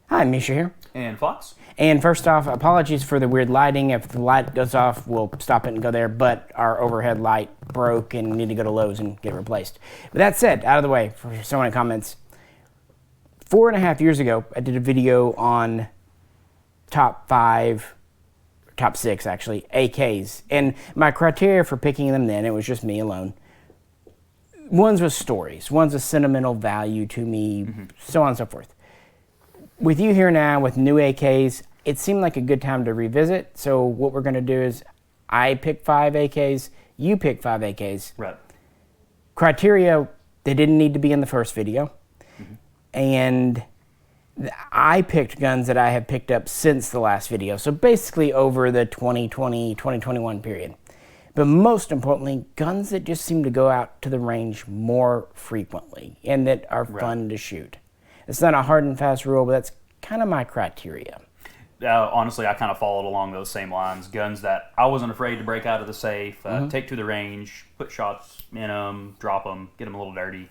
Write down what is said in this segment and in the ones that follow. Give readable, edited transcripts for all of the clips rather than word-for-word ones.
Hi, Misha here. And Fox. And first off, apologies for the weird lighting. If the light goes off, we'll stop it and go there, but our overhead light broke and need to go to Lowe's and get it replaced. But that said, out of the way, for someone in comments, 4.5 years ago, I did a video on top 5, top 6 actually, AKs. And my criteria for picking them then, it was just me alone. One's with stories, one's a sentimental value to me, so on and so forth. With you here now with new AKs, it seemed like a good time to revisit. So what we're going to do is I pick 5 AKs, you pick 5 AKs. Right. Criteria, they didn't need to be in the first video. And I picked guns that I have picked up since the last video. So basically over the 2020, 2021 period. But most importantly, guns that just seem to go out to the range more frequently and that are fun to shoot. It's not a hard and fast rule, but that's kind of my criteria. Honestly, I kind of followed along those same lines. Guns that I wasn't afraid to break out of the safe, take to the range, put shots in them, drop them, get them a little dirty,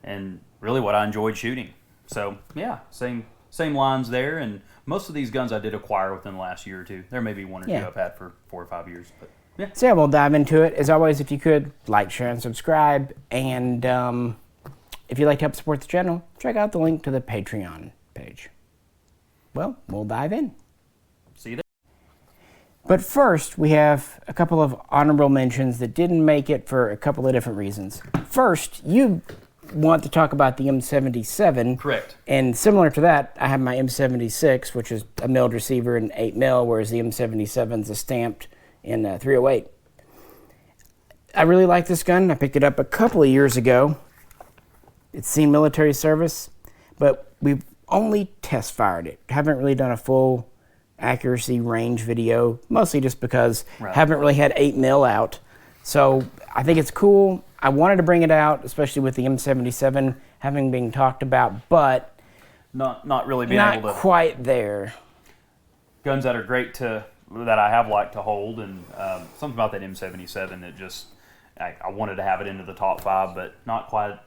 and really what I enjoyed shooting. So yeah, same lines there. And most of these guns I did acquire within the last year or two. There may be one or two I've had for 4 or 5 years, but yeah. So yeah, we'll dive into it. As always, if you could, like, share, and subscribe. And if you'd like to help support the channel, check out the link to the Patreon page. Well, we'll dive in. See you there. But first, we have a couple of honorable mentions that didn't make it for a couple of different reasons. First, you want to talk about the M77. Correct. And similar to that, I have my M76, which is a milled receiver in 8mm, whereas the M77 is a stamped in 308. I really like this gun. I picked it up a couple of years ago. It's seen military service, but we've only test fired it. Haven't really done a full accuracy range video, mostly just because haven't really had 8mm out. So I think it's cool. I wanted to bring it out, especially with the M77 having been talked about, but not really being not able to. Quite there. Guns that are great that I have liked to hold, and something about that M77 that just I wanted to have it into the top 5, but not quite.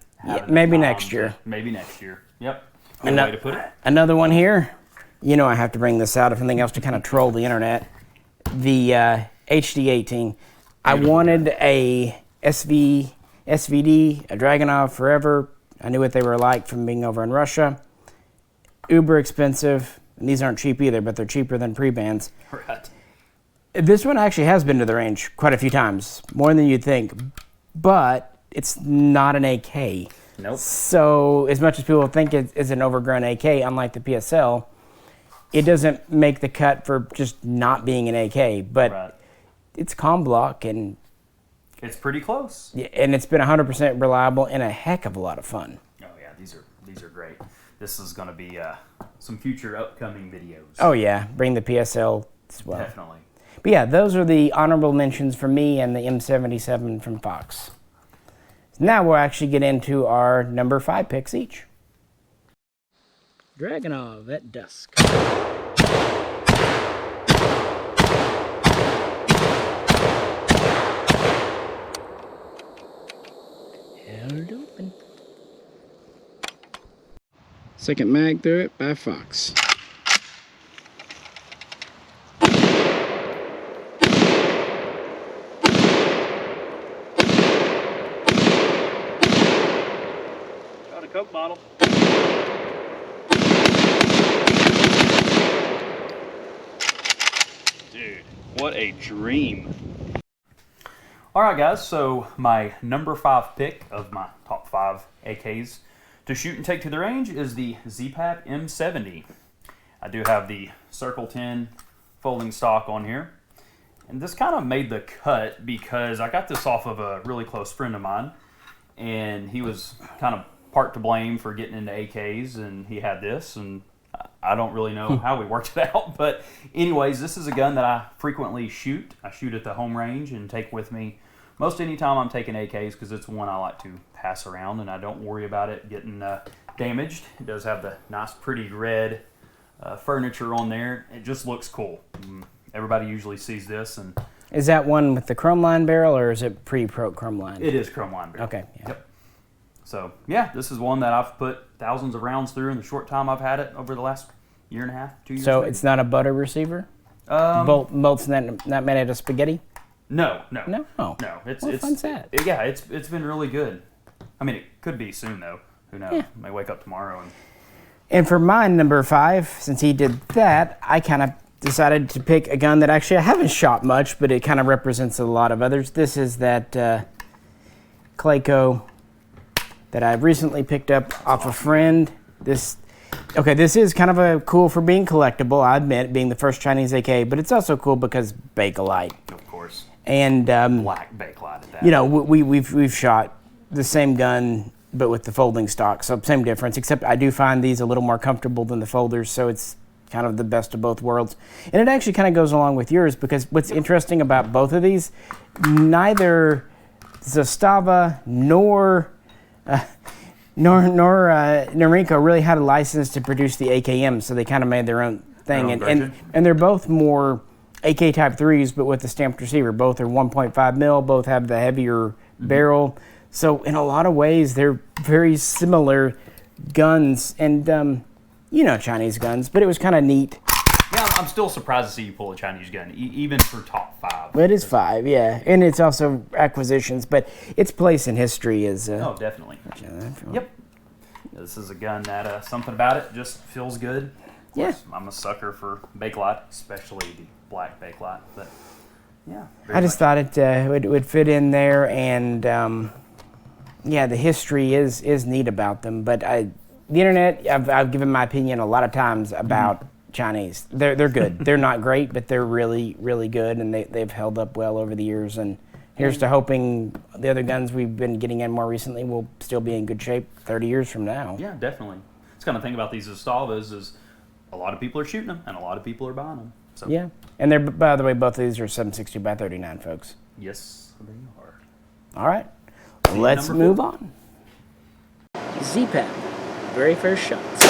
Maybe next year. Maybe next year. Yep. Good way to put it. Another one here. You know I have to bring this out, if anything else, to kind of troll the internet. The HD18. I wanted a SVD, a Dragunov Forever. I knew what they were like from being over in Russia. Uber expensive. And these aren't cheap either, but they're cheaper than pre-bans. Right. This one actually has been to the range quite a few times, more than you'd think. But it's not an AK. Nope. So as much as people think it's an overgrown AK, unlike the PSL, it doesn't make the cut for just not being an AK. But it's comm block, and it's pretty close. Yeah, and it's been 100% reliable and a heck of a lot of fun. Oh yeah, these are great. This is going to be some future upcoming videos. Oh yeah, bring the PSL as well. Definitely. But yeah, those are the honorable mentions for me and the M77 from Fox. Now we'll actually get into our number 5 picks each. Dragunov at dusk. Held open. Second mag through it by Fox. Coke bottle. Dude, what a dream. Alright guys, so my number 5 pick of my top 5 AKs to shoot and take to the range is the Z-Pack M70. I do have the Circle 10 folding stock on here. And this kind of made the cut because I got this off of a really close friend of mine. And he was kind of part to blame for getting into AKs, and he had this, and I don't really know how we worked it out, but anyways, this is a gun that I frequently shoot. I shoot at the home range and take with me most any time I'm taking AKs because it's one I like to pass around, and I don't worry about it getting damaged. It does have the nice pretty red furniture on there. It just looks cool. Everybody usually sees this. And is that one with the chrome line barrel, or is it pre-pro chrome line? It is chrome line barrel. Okay. Yeah. Yep. So, yeah, this is one that I've put thousands of rounds through in the short time I've had it over the last year and a half, 2 years. So maybe. it's not a butter receiver? Bolts not made out of spaghetti? No. Oh. No. What fun's that? It's been really good. I mean, it could be soon though. Who knows? Yeah. May wake up tomorrow and. And for my number 5, since he did that, I kind of decided to pick a gun that actually I haven't shot much, but it kind of represents a lot of others. This is that Clayco that I recently picked up off a friend. This is kind of a cool for being collectible, I admit, being the first Chinese AK, but it's also cool because Bakelite. Of course. And black Bakelite at that. You know, we've shot the same gun, but with the folding stock, so same difference, except I do find these a little more comfortable than the folders, so it's kind of the best of both worlds. And it actually kind of goes along with yours, because what's interesting about both of these, neither Zastava nor Norinco really had a license to produce the AKM, so they kind of made their own thing. And they're both more AK Type 3s, but with the stamped receiver. Both are 1.5 mil, both have the heavier barrel. So in a lot of ways, they're very similar guns, and Chinese guns, but it was kind of neat. Yeah, I'm still surprised to see you pull a Chinese gun, even for top 5. It is 5, yeah, and it's also acquisitions, but its place in history is. Oh, definitely. Yep. This is a gun that something about it just feels good. Of course, I'm a sucker for Bakelite, especially the black Bakelite, but yeah. I just thought it would fit in there, and. Yeah, the history is neat about them, but the internet, I've given my opinion a lot of times about Chinese. They're good. They're not great, but they're really, really good, and they've held up well over the years. And here's to hoping the other guns we've been getting in more recently will still be in good shape 30 years from now. Yeah, definitely. It's kind of thing about these Zastavas is a lot of people are shooting them, and a lot of people are buying them. So. Yeah, and they're, by the way, both of these are 760 by 39, folks. Yes, they are. All right. Let's move on. Z-Pack, very first shots.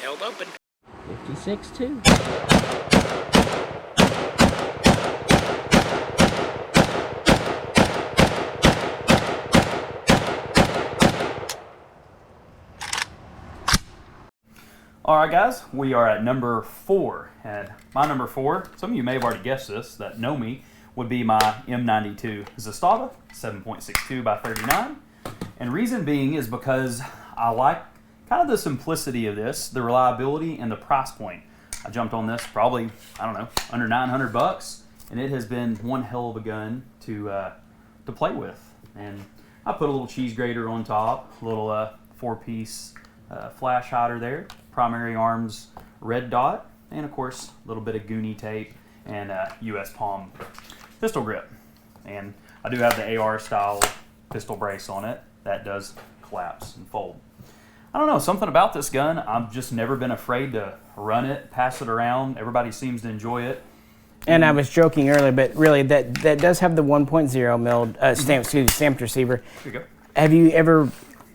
Held open. 56 too. All right, guys, we are at number 4, and my number 4, some of you may have already guessed this, that know me, would be my M92 Zastava, 7.62 by 39, and reason being is because I like kind of the simplicity of this, the reliability, and the price point. I jumped on this probably, I don't know, under $900, and it has been one hell of a gun to play with. And I put a little cheese grater on top, a little 4-piece flash hider there, primary arms red dot, and of course a little bit of goonie tape and US Palm pistol grip. And I do have the AR style pistol brace on it that does collapse and fold. I don't know, something about this gun, I've just never been afraid to run it, pass it around. Everybody seems to enjoy it. And I was joking earlier, but really that does have the 1.0 mil stamped receiver. Here you go. Have you ever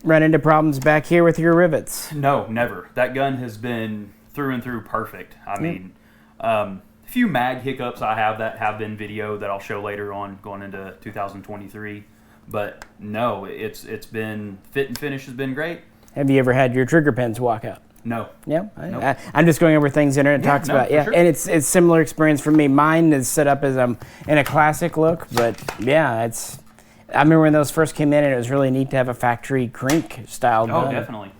run into problems back here with your rivets? No, never. That gun has been through and through perfect. I mean, a few mag hiccups I have that have been video that I'll show later on going into 2023. But no, it's been, fit and finish has been great. Have you ever had your trigger pins walk out? No. Yeah, Nope. I'm just going over things the internet talks about. Yeah, sure. and it's similar experience for me. Mine is set up as in a classic look, but yeah, it's. I remember when those first came in, and it was really neat to have a factory crink style gun. Oh, definitely.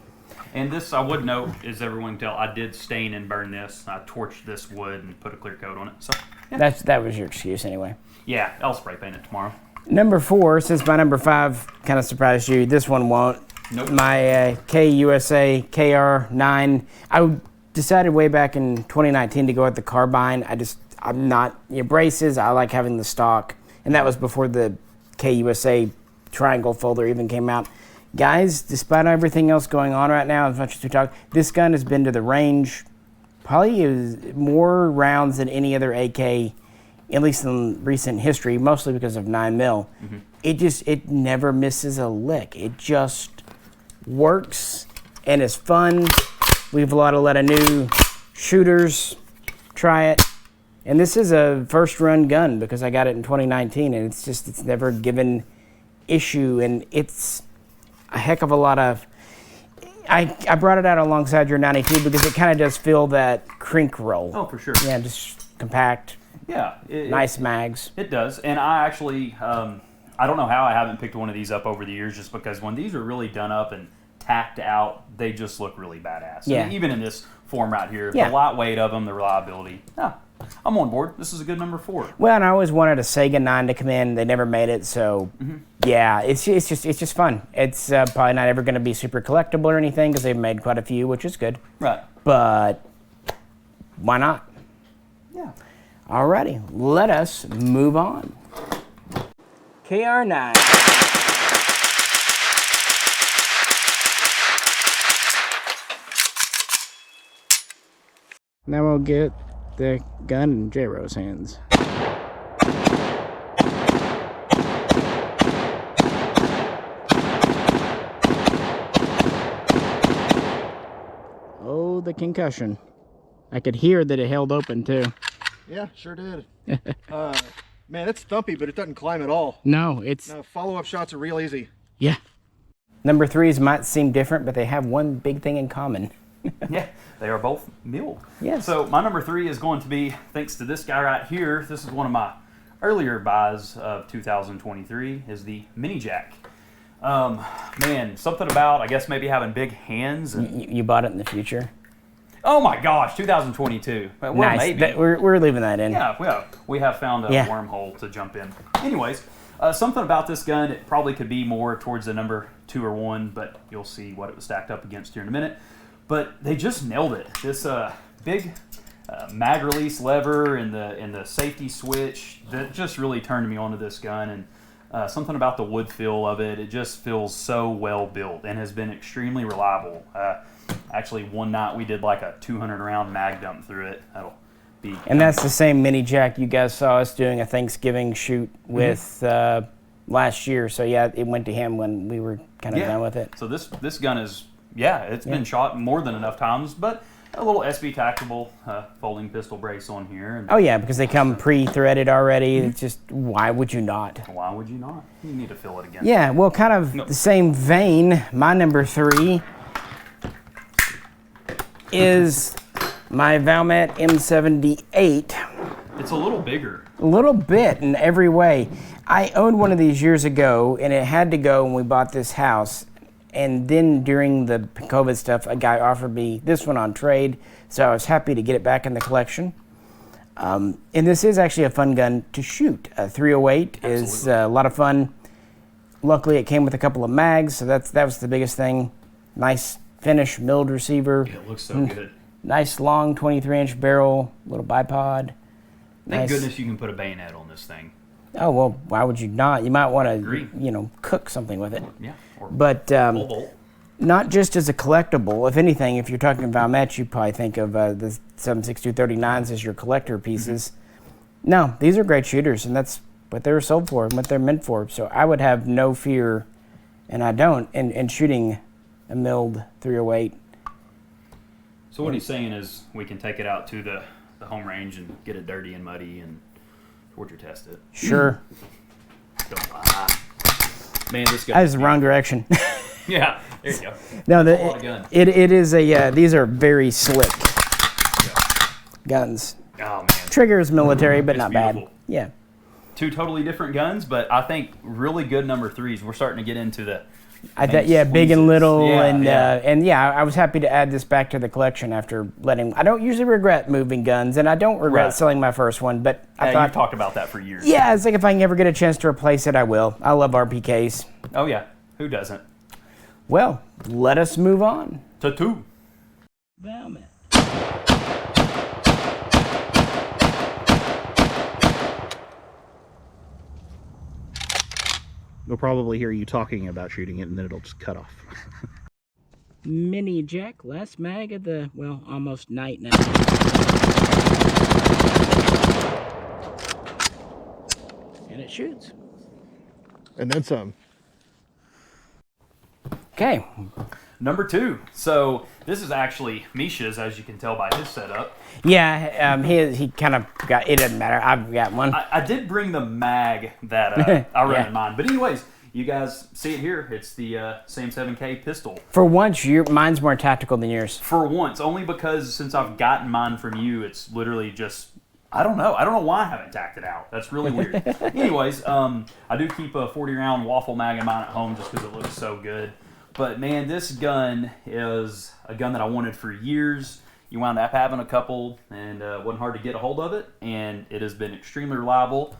And this, I would note, as everyone can tell, I did stain and burn this. I torched this wood and put a clear coat on it. So yeah. That was your excuse anyway. Yeah, I'll spray paint it tomorrow. Number 4, since my number 5 kind of surprised you, this one won't. Nope. My KUSA KR9. I decided way back in 2019 to go with the carbine. I'm not braces. I like having the stock, and that was before the KUSA triangle folder even came out. Guys, despite everything else going on right now, as much as we talk, this gun has been to the range probably more rounds than any other AK, at least in recent history, mostly because of 9 mil. Mm-hmm. It never misses a lick. It just works and is fun. We've a lot of new shooters try it. And this is a first run gun because I got it in 2019, and it's never given issue, and it's a heck of a lot of. I brought it out alongside your 92 because it kind of does feel that crink roll. Oh, for sure. Yeah, just compact. Yeah. Nice mags. It does. And I actually, I don't know how I haven't picked one of these up over the years, just because when these are really done up and tacked out, they just look really badass. Yeah. And even in this form right here, Yeah. the lightweight of them, the reliability. Yeah, I'm on board. This is a good number 4. Well, and I always wanted a Sega 9 to come in. They never made it, so yeah, it's just fun. It's probably not ever going to be super collectible or anything because they've made quite a few, which is good. Right. But why not? Yeah. Alrighty, let us move on. KR9. Now we'll get the gun in J-Ro's hands. Oh, the concussion. I could hear that it held open too. Yeah, sure did. Man, it's thumpy, but it doesn't climb at all. No, it's... No, follow-up shots are real easy. Yeah. Number 3s might seem different, but they have one big thing in common. Yeah, they are both milled. Yes. So my number 3 is going to be, thanks to this guy right here, this is one of my earlier buys of 2023, is the Mini Jack. Man, something about, I guess, maybe having big hands. And... You bought it in the future? Oh my gosh, 2022. Well, nice. maybe. We're leaving that in. Yeah, we have found a wormhole to jump in. Anyways, something about this gun, it probably could be more towards the number 2 or 1, but you'll see what it was stacked up against here in a minute. But they just nailed it. This big mag release lever and the safety switch, that just really turned me onto this gun. And something about the wood feel of it, it just feels so well built and has been extremely reliable. Actually, one night we did like a 200 round mag dump through it. That'll be. And that's the same Mini Jack you guys saw us doing a Thanksgiving shoot with last year. So yeah, it went to him when we were kind of done with it. So this gun is, it's been shot more than enough times, but a little SB Tactical folding pistol brace on here. And oh yeah, because they come pre-threaded already. It's just, why would you not? Why would you not? You need to fill it again. Yeah, well, kind of the same vein, my number 3 is my Valmet M78. It's a little bigger. A little bit in every way. I owned one of these years ago, and it had to go when we bought this house. And then during the COVID stuff, a guy offered me this one on trade, so I was happy to get it back in the collection. And this is actually a fun gun to shoot. A 308 is a lot of fun. Luckily, it came with a couple of mags, so that was the biggest thing. Nice finish, milled receiver. Yeah, it looks so good. Nice long 23-inch barrel, little bipod. Thank goodness you can put a bayonet on this thing. Oh, well, why would you not? You might want to, cook something with it. Yeah. But not just as a collectible. If anything, if you're talking about Valmet, you probably think of the 7.6239s as your collector pieces. No, these are great shooters, and that's what they were sold for and what they're meant for. So I would have no fear, and I don't, in shooting a milled 308. So what he's saying is we can take it out to the home range and get it dirty and muddy and torture test it. Sure. Man, this guy. That is the wrong direction. Yeah, there you go. No, it is a. These are very slick guns. Oh man. Trigger is military, but not beautiful. bad. Yeah. 2 totally different guns, but I think really good number 3s. We're starting to get into the. Big and little, Yeah, and I was happy to add this back to the collection after letting. I don't usually regret moving guns, and I don't regret selling my first one, but I thought you've talked about that for years. Yeah, it's like if I can ever get a chance to replace it, I will. I love RPKs. Oh yeah, who doesn't? Well, let us move on. To 2. Valmet. They'll probably hear you talking about shooting it, and then it'll just cut off. Mini Jack, last mag of the, almost night now. And it shoots. And then some. Okay. Number 2. So this is actually Misha's, as you can tell by his setup. Yeah, he kind of got, it doesn't matter, I've got one. I did bring the mag that I ran in mine. But anyways, you guys see it here. It's the SAM 7K pistol. For once, mine's more tactical than yours. For once, only because since I've gotten mine from you, it's literally just, I don't know why I haven't tacked it out. That's really weird. Anyways, I do keep a 40-round waffle mag in mine at home just because it looks so good. But man, this gun is a gun that I wanted for years. You wound up having a couple, and it wasn't hard to get a hold of it, and it has been extremely reliable,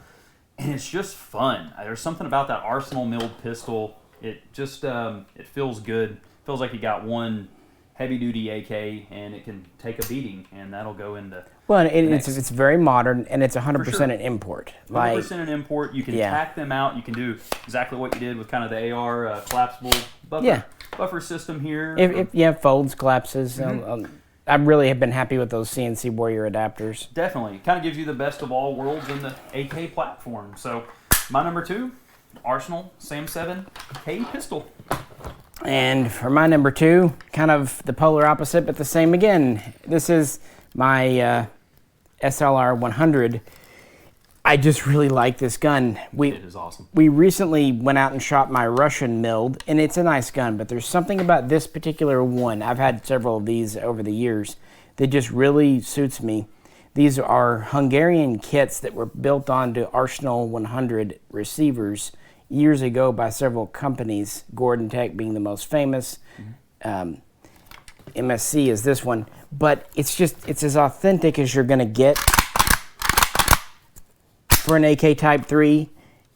and it's just fun. There's something about that Arsenal milled pistol. It just it feels good. Feels like you got one heavy-duty AK, and it can take a beating, and that'll go into... Well, it's very modern, and it's 100% sure. an import. 100% an import. You can tack them out. You can do exactly what you did with kind of the AR collapsible buffer system here. If folds, collapses. I really have been happy with those CNC Warrior adapters. Definitely. Kind of gives you the best of all worlds in the AK platform. So, my number 2, Arsenal SAM 7K pistol. And for my number 2, kind of the polar opposite, but the same again. This is my SLR 100. I just really like this gun. It is awesome. We recently went out and shot my Russian milled, and it's a nice gun, but there's something about this particular one. I've had several of these over the years that just really suits me. These are Hungarian kits that were built onto Arsenal 100 receivers years ago by several companies, Gordon Tech being the most famous. MSC is this one, but it's as authentic as you're going to get for an AK Type 3.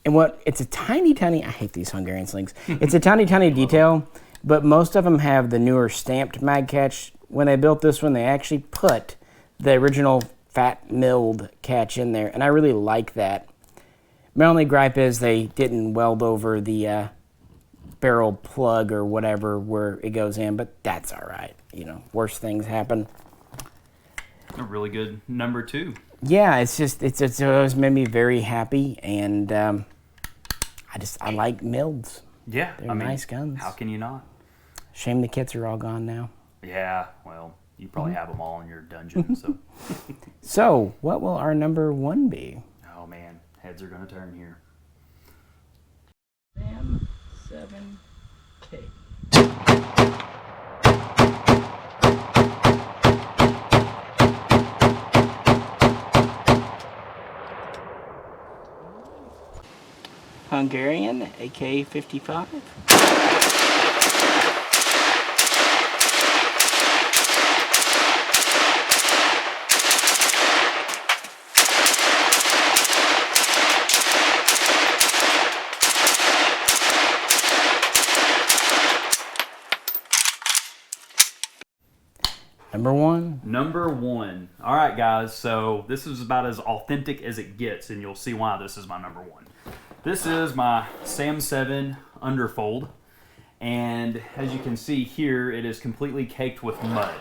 And it's a tiny, I hate these Hungarian slings. It's a tiny detail, but most of them have the newer stamped mag catch. When they built this one, they actually put the original fat milled catch in there, and I really like that. My only gripe is they didn't weld over the barrel plug or whatever where it goes in, but that's all right. Worse things happen. A really good number 2. Yeah, it's always made me very happy, and I like mills. Yeah, they're nice guns. How can you not? Shame the kits are all gone now. Yeah, well, you probably have them all in your dungeon. So, so what will our number 1 be? Oh man, heads are gonna turn here. SAM 7K. Hungarian AK-55. Number 1. Number 1. All right, guys. So this is about as authentic as it gets, and you'll see why this is my number 1. This is my SAM 7 underfold, and as you can see here, it is completely caked with mud.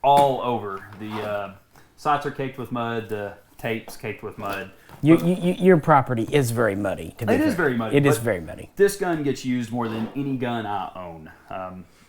All over. The sights are caked with mud, the tape's caked with mud. Your property is very muddy. It is very muddy. It is very muddy. This gun gets used more than any gun I own.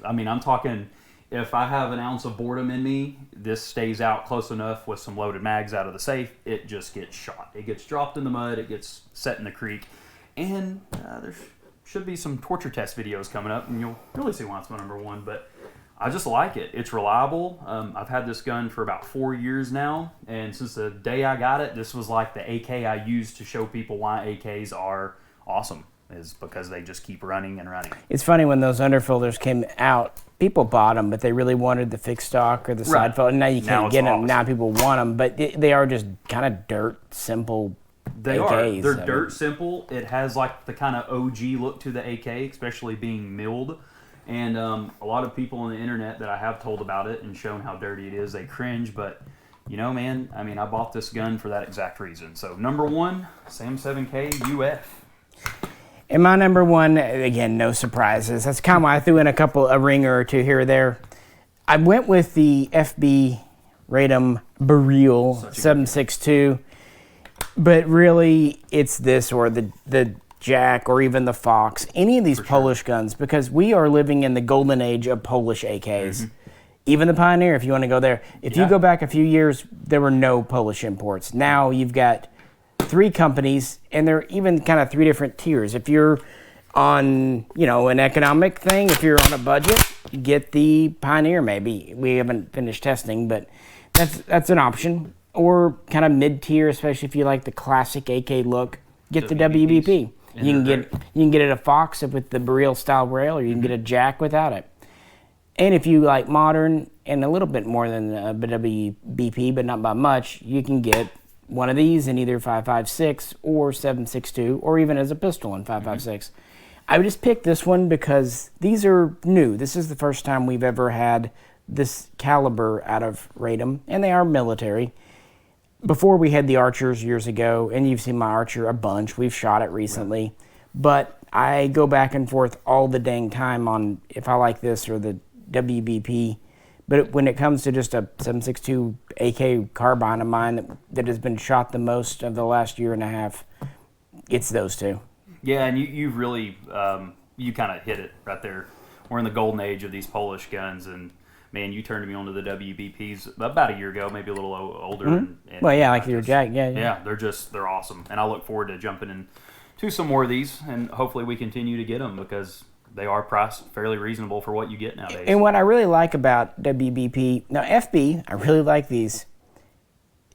I'm talking... If I have an ounce of boredom in me, this stays out close enough with some loaded mags out of the safe, it just gets shot. It gets dropped in the mud, it gets set in the creek, and there should be some torture test videos coming up, and you'll really see why it's my number 1, but I just like it. It's reliable. I've had this gun for about 4 years now, and since the day I got it, this was like the AK I used to show people why AKs are awesome, is because they just keep running and running. It's funny, when those underfolders came out, people bought them, but they really wanted the fixed stock or the side fold. And now you can't get them. Now people want them, but they are just kind of dirt simple AKs. They're dirt simple. It has like the kind of OG look to the AK, especially being milled. And a lot of people on the internet that I have told about it and shown how dirty it is, they cringe. But, man, I bought this gun for that exact reason. So, number 1, SAM 7K UF. And my number 1, again, no surprises. That's kind of why I threw in a ringer or two here or there. I went with the FB Radom Beryl 7.62, but really it's this or the Jack or even the Fox, any of these Polish guns, because we are living in the golden age of Polish AKs. Even the Pioneer, if you want to go there. If you go back a few years, there were no Polish imports. Now you've got 3 companies, and they're even kind of 3 different tiers. If you're on, an economic thing, if you're on a budget, get the Pioneer maybe. We haven't finished testing, but that's an option. Or kind of mid-tier, especially if you like the classic AK look, get the WBP. You can get it a Fox with the Barrel style rail, or you can get a Jack without it. And if you like modern and a little bit more than a WBP, but not by much, you can get one of these in either 5.56 or 7.62, or even as a pistol in 5.56. I would just pick this one because these are new. This is the first time we've ever had this caliber out of Radom, and they are military. Before we had the Archers years ago, and you've seen my Archer a bunch. We've shot it recently. Right. But I go back and forth all the dang time on if I like this or the WBP. But when it comes to just a 7.62 AK carbine of mine that has been shot the most of the last year and a half, it's those 2. Yeah, and you've really, you kind of hit it right there. We're in the golden age of these Polish guns, and man, you turned me on to the WBPs about a year ago, maybe a little older. Mm-hmm. Well, yeah, like your Jack, yeah. Yeah, they're awesome, and I look forward to jumping into some more of these, and hopefully we continue to get them because they are priced fairly reasonable for what you get nowadays. And what I really like about WBP, now FB, I really like these,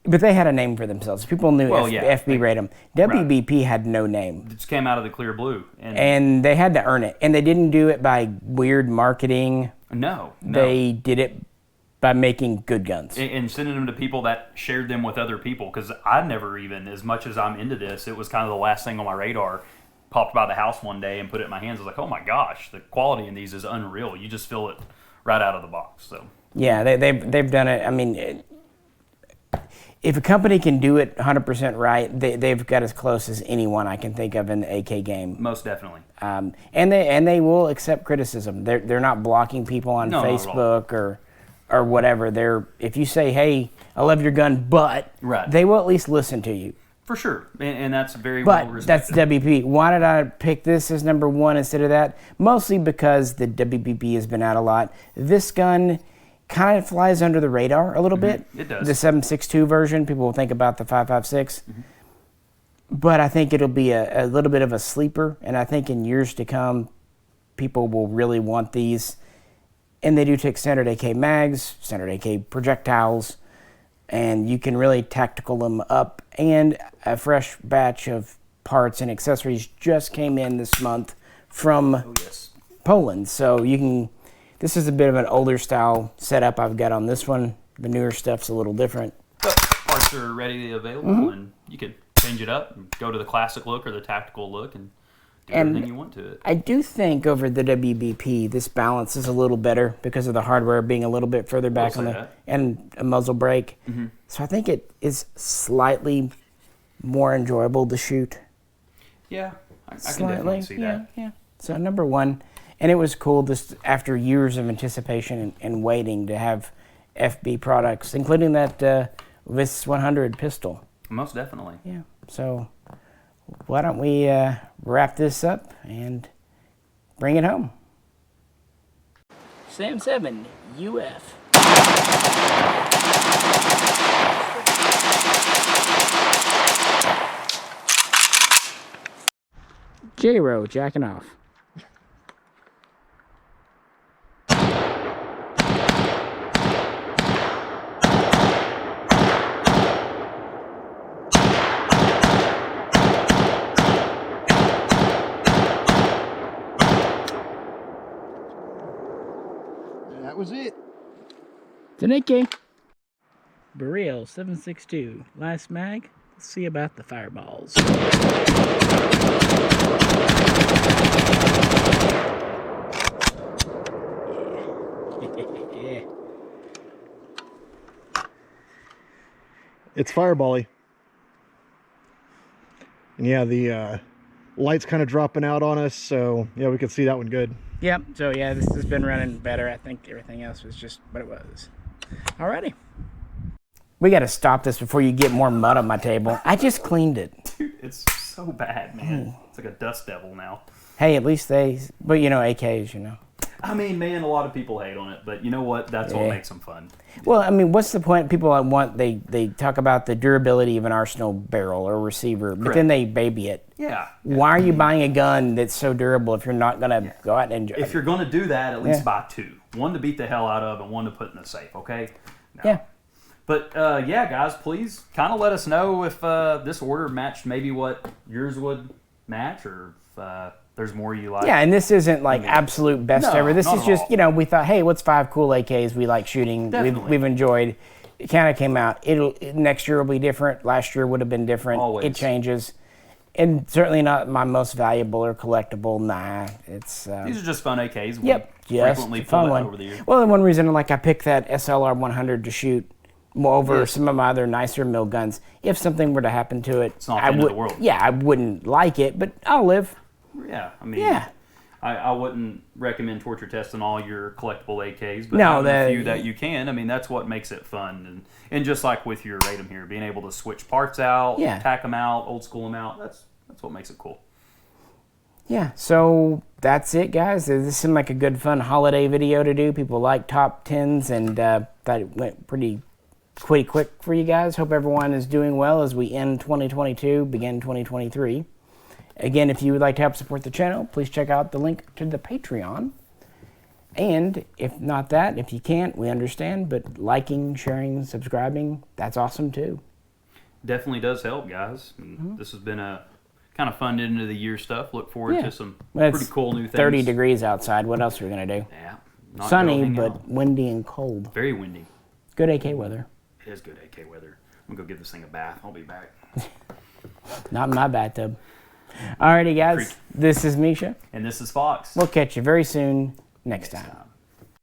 but they had a name for themselves. People knew FB Radom. WBP had no name. It just came out of the clear blue. And they had to earn it. And they didn't do it by weird marketing. No. They did it by making good guns. And sending them to people that shared them with other people. Because I never even, as much as I'm into this, it was kind of the last thing on my radar. Popped by the house one day and put it in my hands. I was like, oh my gosh, the quality in these is unreal. You just feel it right out of the box. So yeah, they've done it. I mean, if a company can do it 100% right, they've got as close as anyone I can think of in the AK game. Most definitely. And they will accept criticism. They're not blocking people on Facebook or whatever. If you say, hey, I love your gun, but they will at least listen to you. For sure, and that's very well respected. That's WBP. Why did I pick this as number 1 instead of that? Mostly because the WBP has been out a lot. This gun kind of flies under the radar a little bit. It does. The 7.62 version, people will think about the 5.56. But I think it'll be a little bit of a sleeper, and I think in years to come, people will really want these. And they do take standard AK mags, standard AK projectiles, and you can really tactical them up. And a fresh batch of parts and accessories just came in this month from Poland. So you can, this is a bit of an older style setup I've got on this one. The newer stuff's a little different. But parts are readily available, and you can change it up and go to the classic look or the tactical look and do everything you want to it. I do think over the WBP, this balance is a little better because of the hardware being a little bit further back on and a muzzle brake. So I think it is slightly more enjoyable to shoot. Yeah, I can definitely see that. Yeah. So number 1, and it was cool this after years of anticipation and waiting to have FB products, including that VIS 100 pistol. Most definitely. Yeah. So why don't we wrap this up and bring it home? Sam 7 UF. J-Ro jacking off. That was it. Taneke. Barrel 7.62. Last mag. Let's see about the fireballs. Yeah. It's firebally. And yeah, the light's kind of dropping out on us, so yeah, we could see that one good. Yep, so yeah, this has been running better. I think everything else was just what it was. Alrighty. We got to stop this before you get more mud on my table. I just cleaned it. Dude, it's so bad, man. It's like a dust devil now. Hey, at least but you know, AKs, you know. I mean, man, a lot of people hate on it, but you know what? That's what makes them fun. Well, I mean, what's the point? People want they talk about the durability of an Arsenal barrel or receiver, but then they baby it. Yeah. Why are you buying a gun that's so durable if you're not going to go out and enjoy it? If you're going to do that, at least buy two. One to beat the hell out of and one to put in the safe, okay? No. Yeah. But, yeah, guys, please kind of let us know if this order matched maybe what yours would match or if there's more you like. Yeah, and this isn't like absolute best ever. This is just, we thought, hey, what's 5 cool AKs we like shooting, we've enjoyed. It kind of came out. Next year will be different. Last year would have been different. Always. It changes. And certainly not my most valuable or collectible. Nah, it's... These are just fun AKs. Yep, just frequently fun pull one. over the years. Well, and one reason I picked that SLR 100 to shoot over some of my other nicer mill guns. If something were to happen to it, it's not the end of the world. Yeah, I wouldn't like it, but I'll live. Yeah, I mean, I wouldn't recommend torture testing all your collectible AKs, but no, having a few that you can, I mean, that's what makes it fun. And just like with your Ratum here, being able to switch parts out, tack them out, old school them out, that's what makes it cool. Yeah, so that's it, guys. This seemed like a good, fun holiday video to do. People like top 10s, and thought it went pretty quick for you guys. Hope everyone is doing well as we end 2022, begin 2023. Again, if you would like to help support the channel, please check out the link to the Patreon. And if not that, if you can't, we understand, but liking, sharing, subscribing, that's awesome too. Definitely does help, guys. This has been a kind of fun end of the year stuff. Look forward to some pretty cool new things. 30 degrees outside. What else are we going to do? Yeah. Sunny, but windy and cold. Very windy. Good AK weather. It is good AK weather. I'm going to go give this thing a bath. I'll be back. Not in my bathtub. Alrighty, guys. This is Misha. And this is Fox. We'll catch you very soon next time.